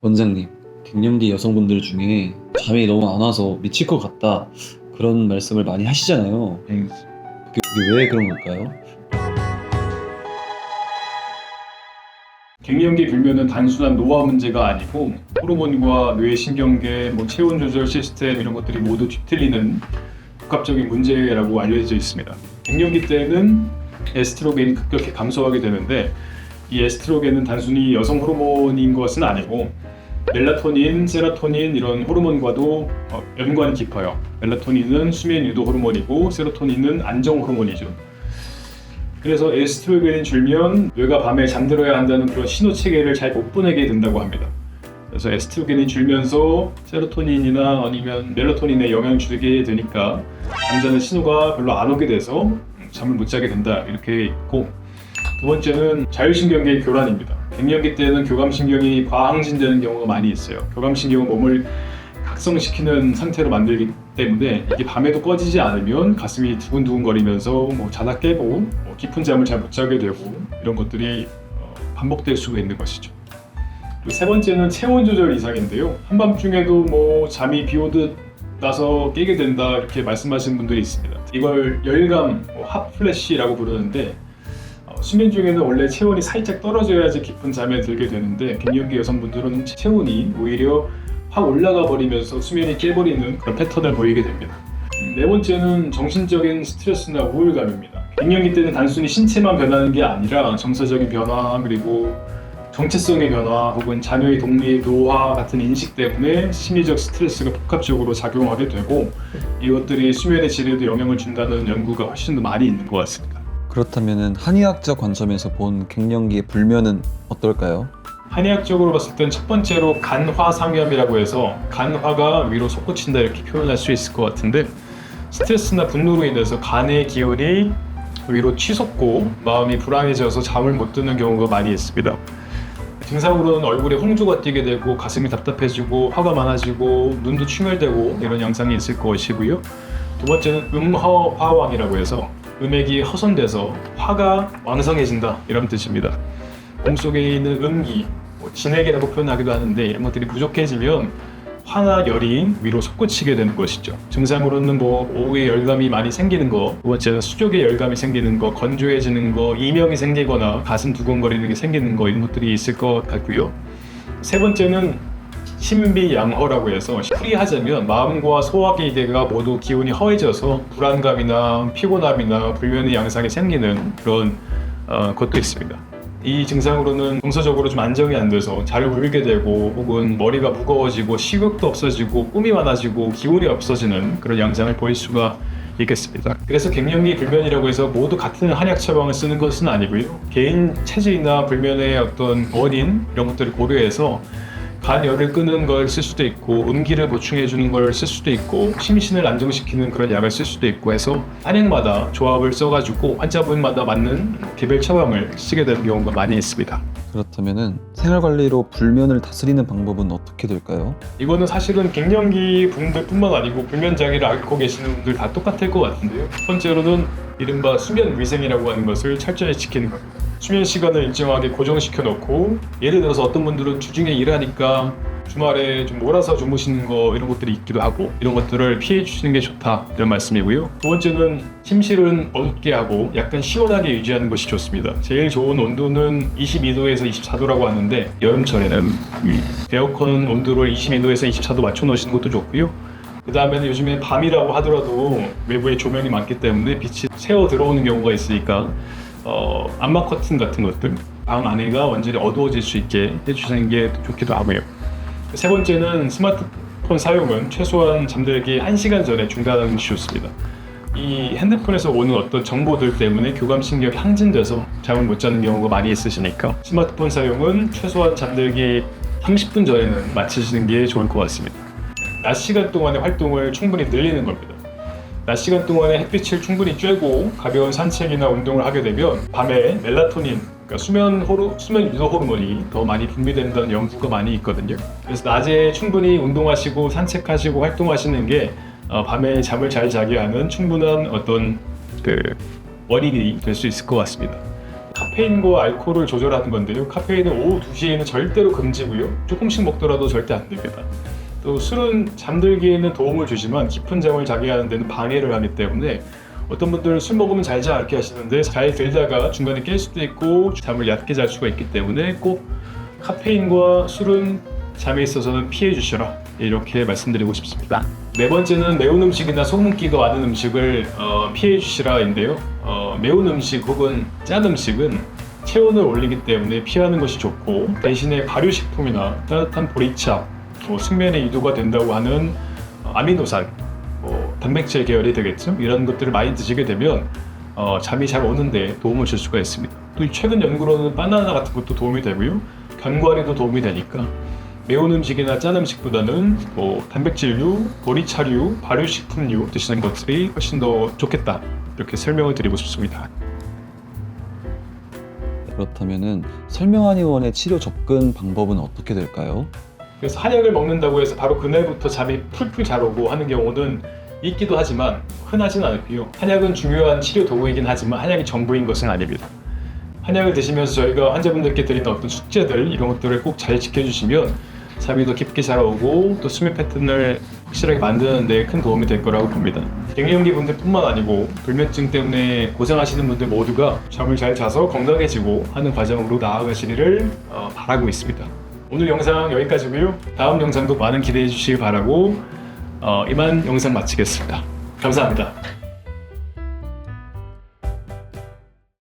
원장님, 갱년기 여성분들 중에 잠이 너무 안 와서 미칠 것 같다 그런 말씀을 많이 하시잖아요. 그게 왜 그런 걸까요? 갱년기 불면은 단순한 노화 문제가 아니고 호르몬과 뇌신경계, 체온 조절 시스템 이런 것들이 모두 뒤틀리는 복합적인 문제라고 알려져 있습니다. 갱년기 때는 에스트로겐이 급격히 감소하게 되는데 이 에스트로겐은 단순히 여성 호르몬인 것은 아니고 멜라토닌, 세로토닌 이런 호르몬과도 연관이 깊어요. 멜라토닌은 수면 유도 호르몬이고 세로토닌은 안정 호르몬이죠. 그래서 에스트로겐이 줄면 뇌가 밤에 잠들어야 한다는 그런 신호 체계를 잘 못 보내게 된다고 합니다. 그래서 에스트로겐이 줄면서 세로토닌이나 아니면 멜라토닌에 영향을 주게 되니까 잠자는 신호가 별로 안 오게 돼서 잠을 못 자게 된다 이렇게 있고, 두 번째는 자율신경계의 교란입니다. 갱년기 때는 교감신경이 과항진되는 경우가 많이 있어요. 교감신경은 몸을 각성시키는 상태로 만들기 때문에 이게 밤에도 꺼지지 않으면 가슴이 두근두근거리면서 자다 깨고 깊은 잠을 잘 못 자게 되고 이런 것들이 반복될 수가 있는 것이죠. 그리고 세 번째는 체온 조절 이상인데요. 한밤중에도 잠이 비오듯 나서 깨게 된다 이렇게 말씀하시는 분들이 있습니다. 이걸 열감, 핫플래시라고 부르는데 수면 중에는 원래 체온이 살짝 떨어져야지 깊은 잠에 들게 되는데 갱년기 여성분들은 체온이 오히려 확 올라가 버리면서 수면이 깨버리는 그런 패턴을 보이게 됩니다. 네 번째는 정신적인 스트레스나 우울감입니다. 갱년기 때는 단순히 신체만 변하는 게 아니라 정서적인 변화, 그리고 정체성의 변화 혹은 자녀의 독립, 노화 같은 인식 때문에 심리적 스트레스가 복합적으로 작용하게 되고 이것들이 수면의 질에도 영향을 준다는 연구가 훨씬 더 많이 있는 것 같습니다. 그렇다면 한의학적 관점에서 본 갱년기의 불면은 어떨까요? 한의학적으로 봤을 땐 첫 번째로 간화상염이라고 해서 간화가 위로 솟구친다 이렇게 표현할 수 있을 것 같은데, 스트레스나 분노로 인해서 간의 기운이 위로 치솟고 마음이 불안해져서 잠을 못 드는 경우가 많이 있습니다. 증상으로는 얼굴에 홍조가 띄게 되고 가슴이 답답해지고 화가 많아지고 눈도 충혈되고 이런 양상이 있을 것이고요. 두 번째는 음허화왕이라고 해서 음액이 허선돼서 화가 왕성해진다 이런 뜻입니다. 몸속에 있는 음기, 진액이라고 표현하기도 하는데 이런 것들이 부족해지면 화나 열이 위로 솟구치게 되는 것이죠. 증상으로는 오후에 열감이 많이 생기는 거, 두 번째는 수족에 열감이 생기는 거, 건조해지는 거, 이명이 생기거나 가슴 두근거리는 게 생기는 거 이런 것들이 있을 것 같고요. 세 번째는 신비양허라고 해서 풀이하자면 마음과 소화기계가 모두 기운이 허해져서 불안감이나 피곤함이나 불면의 양상이 생기는 그런 것도 있습니다. 이 증상으로는 정서적으로 좀 안정이 안 돼서 잘 울게 되고 혹은 머리가 무거워지고 식욕도 없어지고 꿈이 많아지고 기운이 없어지는 그런 양상을 보일 수가 있겠습니다. 그래서 갱년기 불면이라고 해서 모두 같은 한약 처방을 쓰는 것은 아니고요. 개인 체질이나 불면의 어떤 원인 이런 것들을 고려해서 간열을 끄는 걸 쓸 수도 있고 음기를 보충해주는 걸 쓸 수도 있고 심신을 안정시키는 그런 약을 쓸 수도 있고 해서 한약마다 조합을 써가지고 환자분마다 맞는 개별 처방을 쓰게 되는 경우가 많이 있습니다. 그렇다면 생활관리로 불면을 다스리는 방법은 어떻게 될까요? 이거는 사실은 갱년기 분들뿐만 아니고 불면 장애를 앓고 계시는 분들 다 똑같을 것 같은데요. 첫 번째로는 이른바 수면 위생이라고 하는 것을 철저히 지키는 겁니다. 수면 시간을 일정하게 고정시켜 놓고, 예를 들어서 어떤 분들은 주중에 일하니까 주말에 좀 몰아서 주무시는 거 이런 것들이 있기도 하고 이런 것들을 피해 주시는 게 좋다 이런 말씀이고요. 두 번째는 침실은 어둡게 하고 약간 시원하게 유지하는 것이 좋습니다. 제일 좋은 온도는 22도에서 24도라고 하는데 여름철에는 에어컨 온도를 22도에서 24도 맞춰 놓으시는 것도 좋고요. 그 다음에는 요즘에 밤이라고 하더라도 외부에 조명이 많기 때문에 빛이 새어 들어오는 경우가 있으니까 암막 커튼 같은 것들 방 안에가 완전히 어두워질 수 있게 해주시는 게 좋기도 하고요. 세 번째는 스마트폰 사용은 최소한 잠들기 1시간 전에 중단하는 것이 좋습니다. 이 핸드폰에서 오는 어떤 정보들 때문에 교감신경이 항진돼서 잠을 못 자는 경우가 많이 있으시니까 스마트폰 사용은 최소한 잠들기 30분 전에는 마치시는 게 좋을 것 같습니다. 낮 시간 동안의 활동을 충분히 늘리는 겁니다. 낮 시간 동안에 햇빛을 충분히 쬐고 가벼운 산책이나 운동을 하게 되면 밤에 멜라토닌, 그러니까 수면 유도 호르몬이 더 많이 분비된다는 연구가 많이 있거든요. 그래서 낮에 충분히 운동하시고 산책하시고 활동하시는 게 밤에 잠을 잘 자게 하는 충분한 어떤 원인이 될 수 있을 것 같습니다. 카페인과 알코올을 조절하는 건데요. 카페인은 오후 2시에는 절대로 금지고요. 조금씩 먹더라도 절대 안 됩니다. 또 술은 잠들기에는 도움을 주지만 깊은 잠을 자게 하는 데는 방해를 하기 때문에 어떤 분들은 술 먹으면 잘 자 이렇게 하시는데 잘 들다가 중간에 깰 수도 있고 잠을 얕게 잘 수가 있기 때문에 꼭 카페인과 술은 잠에 있어서는 피해 주셔라 이렇게 말씀드리고 싶습니다. 네 번째는 매운 음식이나 소금기가 많은 음식을 피해 주시라인데요. 매운 음식 혹은 짠 음식은 체온을 올리기 때문에 피하는 것이 좋고 대신에 발효식품이나 따뜻한 보리차, 숙면에 유도가 된다고 하는 아미노산, 단백질 계열이 되겠죠. 이런 것들을 많이 드시게 되면 잠이 잘 오는데 도움을 줄 수가 있습니다. 또 최근 연구로는 바나나 같은 것도 도움이 되고요. 견과류도 도움이 되니까 매운 음식이나 짠 음식보다는 단백질류, 보리차류, 발효식품류 드시는 것들이 훨씬 더 좋겠다 이렇게 설명을 드리고 싶습니다. 그렇다면은 설명한의원의 치료 접근 방법은 어떻게 될까요? 그래서 한약을 먹는다고 해서 바로 그날부터 잠이 풀풀 잘 오고 하는 경우는 있기도 하지만 흔하진 않고요. 한약은 중요한 치료 도구이긴 하지만 한약이 전부인 것은 아닙니다. 한약을 드시면서 저희가 환자분들께 드리는 어떤 숙제들 이런 것들을 꼭 잘 지켜주시면 잠이 더 깊게 잘 오고 또 수면 패턴을 확실하게 만드는 데 큰 도움이 될 거라고 봅니다. 갱년기 분들뿐만 아니고 불면증 때문에 고생하시는 분들 모두가 잠을 잘 자서 건강해지고 하는 과정으로 나아가시기를 바라고 있습니다. 오늘 영상 여기까지고요. 다음 영상도 많은 기대해 주시기 바라고 이만 영상 마치겠습니다. 감사합니다.